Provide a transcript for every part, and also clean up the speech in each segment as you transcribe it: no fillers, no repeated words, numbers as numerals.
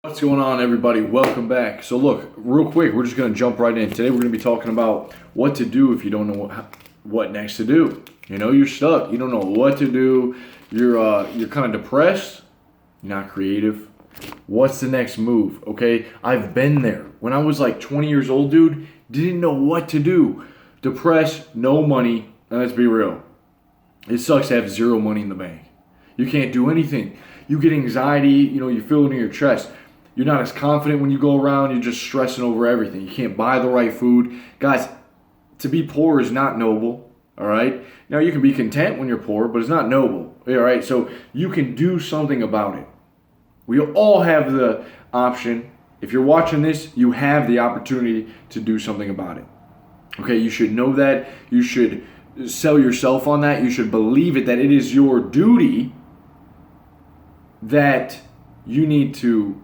What's going on, everybody? Welcome back. So look, real quick, we're just going to jump right in. Today we're going to be talking about what to do if you don't know what next to do. You know, you're stuck. You don't know what to do. You're kind of depressed. You're not creative. What's the next move? Okay, I've been there. When I was like 20 years old, dude, didn't know what to do. Depressed, no money. And let's be real. It sucks to have zero money in the bank. You can't do anything. You get anxiety. You feel it in your chest. You're not as confident when you go around. You're just stressing over everything. You can't buy the right food. Guys, to be poor is not noble, all right? Now, you can be content when you're poor, but it's not noble, all right? So you can do something about it. We all have the option. If you're watching this, you have the opportunity to do something about it, okay? You should know that. You should sell yourself on that. You should believe it, that it is your duty that you need to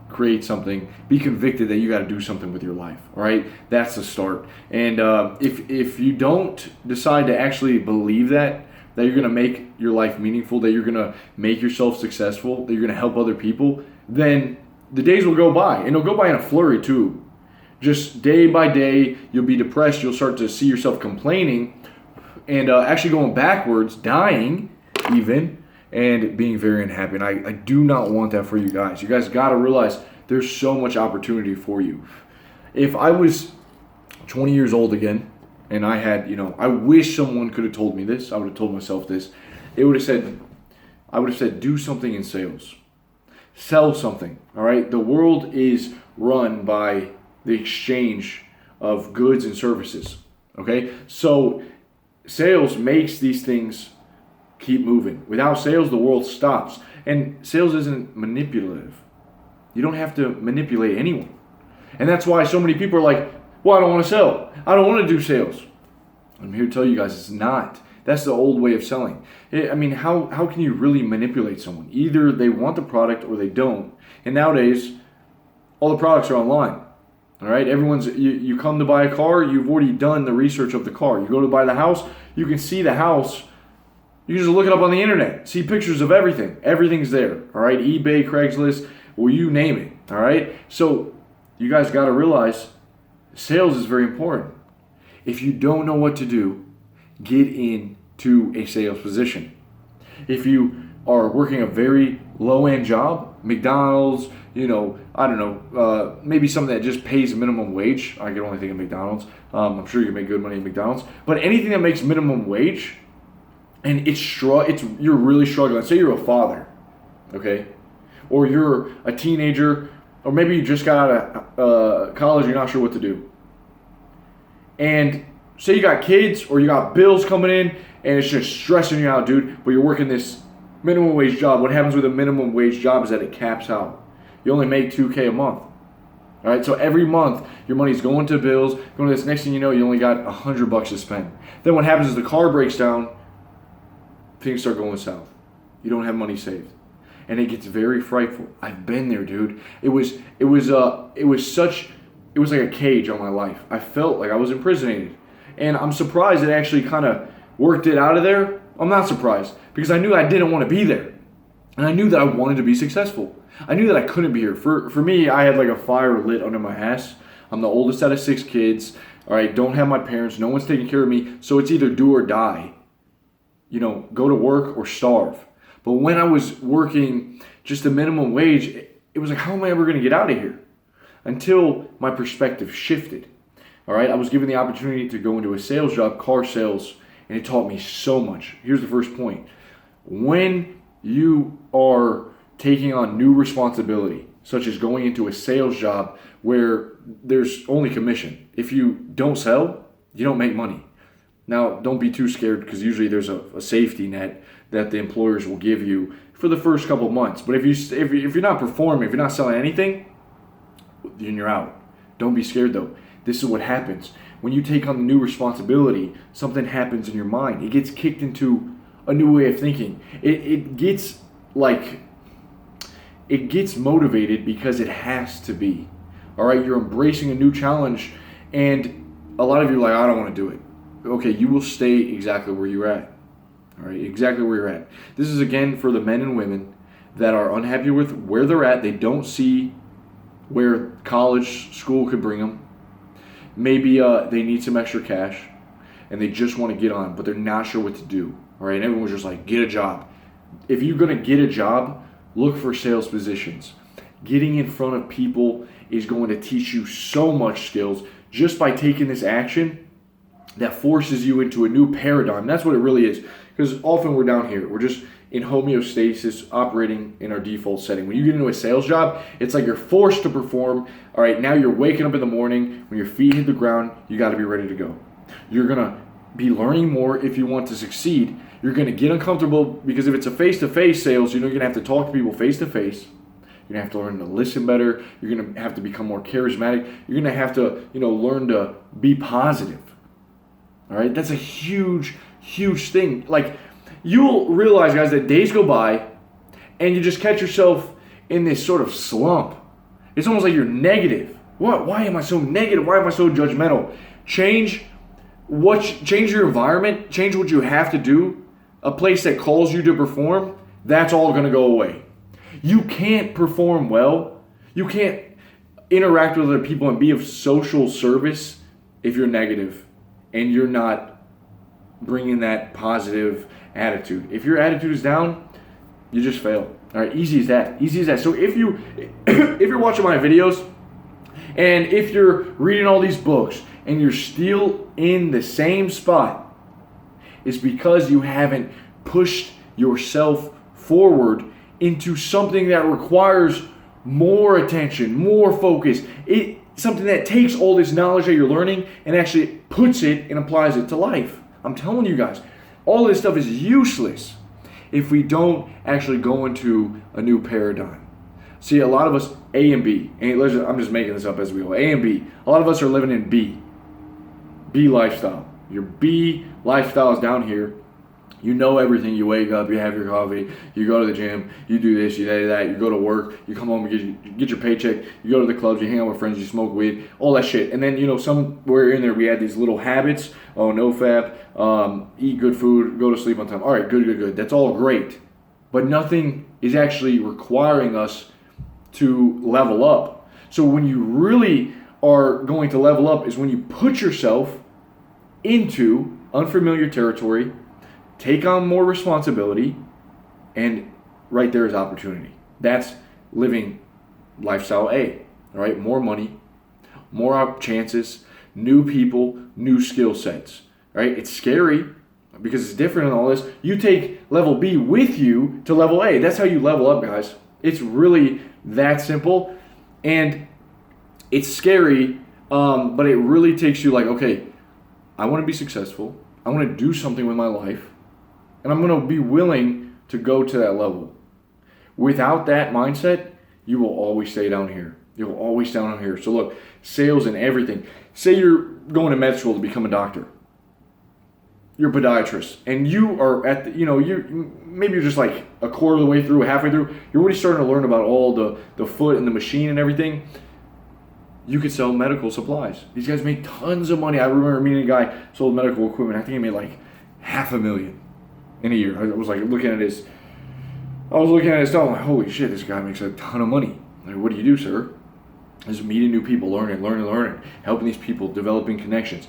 create something, be convicted that you got to do something with your life, all right? That's the start. And if you don't decide to actually believe that you're going to make your life meaningful, that you're going to make yourself successful, that you're going to help other people, then the days will go by. And it'll go by in a flurry too. Just day by day, you'll be depressed. You'll start to see yourself complaining and actually going backwards, dying even, and being very unhappy. And I do not want that for you guys. You guys got to realize there's so much opportunity for you. If I was 20 years old again, and I had, I wish someone could have told me this. I would have told myself this. I would have said, do something in sales. Sell something, all right? The world is run by the exchange of goods and services, okay? So sales makes these things keep moving. Without sales, the world stops. And sales isn't manipulative. You don't have to manipulate anyone. And that's why so many people are like, well, I don't want to sell. I don't want to do sales. I'm here to tell you guys it's not. That's the old way of selling. I mean, how can you really manipulate someone? Either they want the product or they don't. And nowadays, all the products are online. All right, you come to buy a car, you've already done the research of the car. You go to buy the house, you can see the house. You can just look it up on the internet, see pictures of everything. Everything's there, all right? eBay, Craigslist, well, you name it, all right? So you guys got to realize sales is very important. If you don't know what to do, get into a sales position. If you are working a very low-end job, McDonald's, I don't know, maybe something that just pays minimum wage. I can only think of McDonald's. I'm sure you can make good money at McDonald's. But anything that makes minimum wage, and you're really struggling. Say you're a father, okay? Or you're a teenager, or maybe you just got out of college, you're not sure what to do. And say you got kids or you got bills coming in and it's just stressing you out, dude, but you're working this minimum wage job. What happens with a minimum wage job is that it caps out. You only make $2,000 a month. All right, so every month your money's going to bills, going to this. Next thing you know, you only got $100 to spend. Then what happens is the car breaks down, things start going south. You don't have money saved. And it gets very frightful. I've been there, dude. It was like a cage on my life. I felt like I was imprisoned. And I'm surprised it actually kind of worked it out of there. I'm not surprised because I knew I didn't want to be there. And I knew that I wanted to be successful. I knew that I couldn't be here. For me, I had like a fire lit under my ass. I'm the oldest out of 6 kids. All right, don't have my parents. No one's taking care of me. So it's either do or die. Go to work or starve. But when I was working just a minimum wage, it was like, how am I ever going to get out of here? Until my perspective shifted. All right, I was given the opportunity to go into a sales job, car sales, and it taught me so much. Here's the first point. When you are taking on new responsibility, such as going into a sales job where there's only commission, if you don't sell, you don't make money. Now, don't be too scared because usually there's a safety net that the employers will give you for the first couple of months. But if you're not performing, if you're not selling anything, then you're out. Don't be scared though. This is what happens. When you take on the new responsibility, something happens in your mind. It gets kicked into a new way of thinking. It gets motivated because it has to be. All right, you're embracing a new challenge and a lot of you are like, I don't want to do it. Okay, you will stay exactly where you're at. All right, exactly where you're at. This is again for the men and women that are unhappy with where they're at. They don't see where college, school could bring them. Maybe they need some extra cash, and they just want to get on, but they're not sure what to do. All right, and everyone's just like, get a job. If you're going to get a job, look for sales positions. Getting in front of people is going to teach you so much skills just by taking this action that forces you into a new paradigm. That's what it really is. Because often we're down here. We're just in homeostasis, operating in our default setting. When you get into a sales job, it's like you're forced to perform. All right, now you're waking up in the morning. When your feet hit the ground, you got to be ready to go. You're going to be learning more if you want to succeed. You're going to get uncomfortable because if it's a face-to-face sales, you're going to have to talk to people face-to-face. You're going to have to learn to listen better. You're going to have to become more charismatic. You're going to have to, learn to be positive. All right? That's a huge, huge thing. Like, you'll realize, guys, that days go by and you just catch yourself in this sort of slump. It's almost like you're negative. What? Why am I so negative? Why am I so judgmental? Change your environment. Change what you have to do. A place that calls you to perform. That's all going to go away. You can't perform well. You can't interact with other people and be of social service if you're negative and you're not bringing that positive attitude. If your attitude is down, you just fail. All right, easy as that. Easy as that. So if you're watching my videos and if you're reading all these books and you're still in the same spot, it's because you haven't pushed yourself forward into something that requires more attention, more focus. Something that takes all this knowledge that you're learning and actually puts it and applies it to life. I'm telling you guys, all this stuff is useless if we don't actually go into a new paradigm. See, a lot of us, A and B, and I'm just making this up as we go, A and B. A lot of us are living in B lifestyle. Your B lifestyle is down here. You know everything. You wake up, you have your coffee, you go to the gym, you do this, you do that, you go to work, you come home, you get your paycheck, you go to the clubs, you hang out with friends, you smoke weed, all that shit. And then, somewhere in there we had these little habits. Oh, no fap, eat good food, go to sleep on time. All right, good. That's all great. But nothing is actually requiring us to level up. So when you really are going to level up is when you put yourself into unfamiliar territory, take on more responsibility, and right there is opportunity. That's living lifestyle A, all right? More money, more chances, new people, new skill sets, right? It's scary because it's different in all this. You take level B with you to level A. That's how you level up, guys. It's really that simple, and it's scary, but it really takes you like, okay, I want to be successful. I want to do something with my life. And I'm going to be willing to go to that level. Without that mindset, you will always stay down here. You'll always stay down here. So look, sales and everything. Say you're going to med school to become a doctor. You're a podiatrist. And you are at maybe you're just like a quarter of the way through, halfway through. You're already starting to learn about all the foot and the machine and everything. You could sell medical supplies. These guys make tons of money. I remember meeting a guy sold medical equipment. I think he made like $500,000 in a year. I was looking at his stuff. I'm like, holy shit, this guy makes a ton of money. Like, what do you do, sir? Just meeting new people, learning, helping these people, developing connections.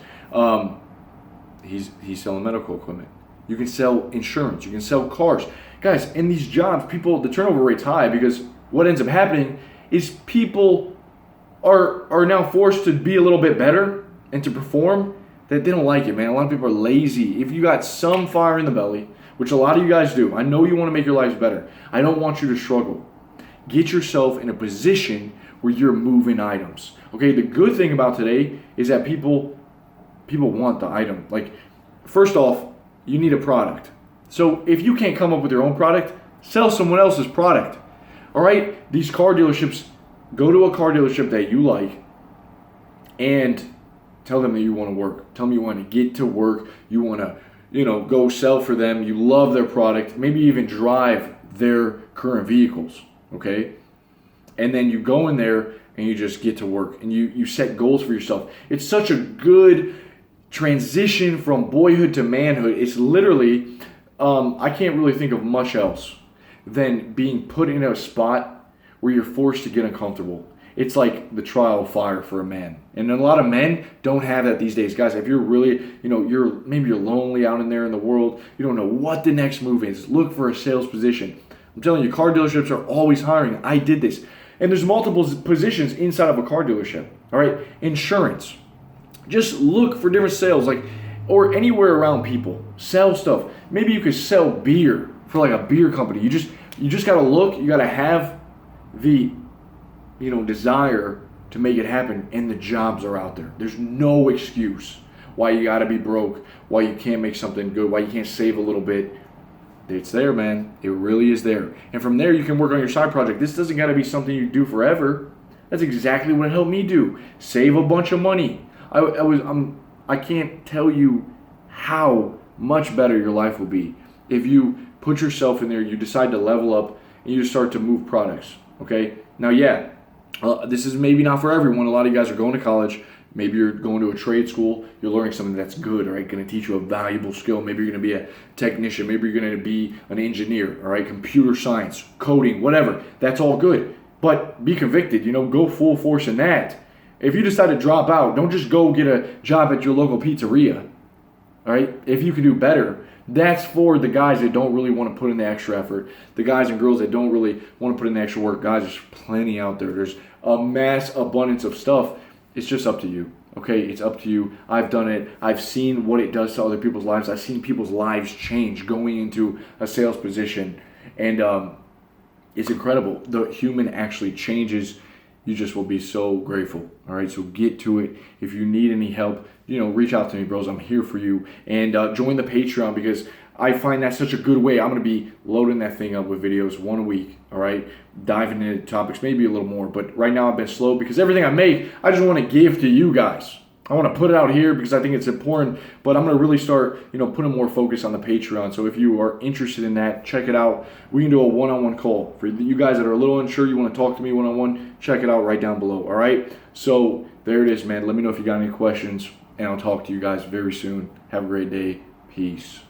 He's selling medical equipment. You can sell insurance. You can sell cars. Guys, in these jobs, the turnover rate's high because what ends up happening is people are now forced to be a little bit better and to perform that they don't like it, man. A lot of people are lazy. If you got some fire in the belly, which a lot of you guys do, I know you want to make your lives better. I don't want you to struggle. Get yourself in a position where you're moving items. Okay, the good thing about today is that people want the item. Like, first off, you need a product. So if you can't come up with your own product, sell someone else's product. All right, these car dealerships, go to a car dealership that you like and tell them that you want to work. Tell them you want to get to work. You want to, go sell for them. You love their product. Maybe even drive their current vehicles, okay? And then you go in there and you just get to work and you set goals for yourself. It's such a good transition from boyhood to manhood. It's literally, I can't really think of much else than being put in a spot where you're forced to get uncomfortable. It's like the trial of fire for a man. And a lot of men don't have that these days. Guys, if you're really, maybe you're lonely out in there in the world, you don't know what the next move is, look for a sales position. I'm telling you, car dealerships are always hiring. I did this. And there's multiple positions inside of a car dealership. All right, insurance. Just look for different sales, or anywhere around people. Sell stuff. Maybe you could sell beer for like a beer company. You just gotta look. You gotta have the desire to make it happen, and the jobs are out there. There's no excuse why you gotta be broke, why you can't make something good, why you can't save a little bit. It's there, man. It really is there. And from there, you can work on your side project. This doesn't gotta be something you do forever. That's exactly what it helped me do. Save a bunch of money. I can't tell you how much better your life will be if you put yourself in there, you decide to level up, and you start to move products. Okay? Now, this is maybe not for everyone. A lot of you guys are going to college. Maybe you're going to a trade school. You're learning something that's good, all right? Going to teach you a valuable skill. Maybe you're going to be a technician. Maybe you're going to be an engineer, all right? Computer science, coding, whatever. That's all good. But be convicted, go full force in that. If you decide to drop out, don't just go get a job at your local pizzeria, all right? If you can do better, that's for the guys that don't really want to put in the extra effort. The guys and girls that don't really want to put in the extra work. Guys, there's plenty out there. There's a mass abundance of stuff. It's just up to you, okay? It's up to you. I've done it. I've seen what it does to other people's lives. I've seen people's lives change going into a sales position. And it's incredible. The human actually changes. You just will be so grateful. All right, so get to it. If you need any help, reach out to me, bros. I'm here for you. And join the Patreon, because I find that such a good way. I'm going to be loading that thing up with videos 1 a week, all right? Diving into topics, maybe a little more. But right now I've been slow because everything I make, I just want to give to you guys. I want to put it out here because I think it's important, but I'm going to really start, putting more focus on the Patreon. So if you are interested in that, check it out. We can do a one-on-one call. For you guys that are a little unsure, you want to talk to me one-on-one, check it out right down below, all right? So there it is, man. Let me know if you got any questions, and I'll talk to you guys very soon. Have a great day. Peace.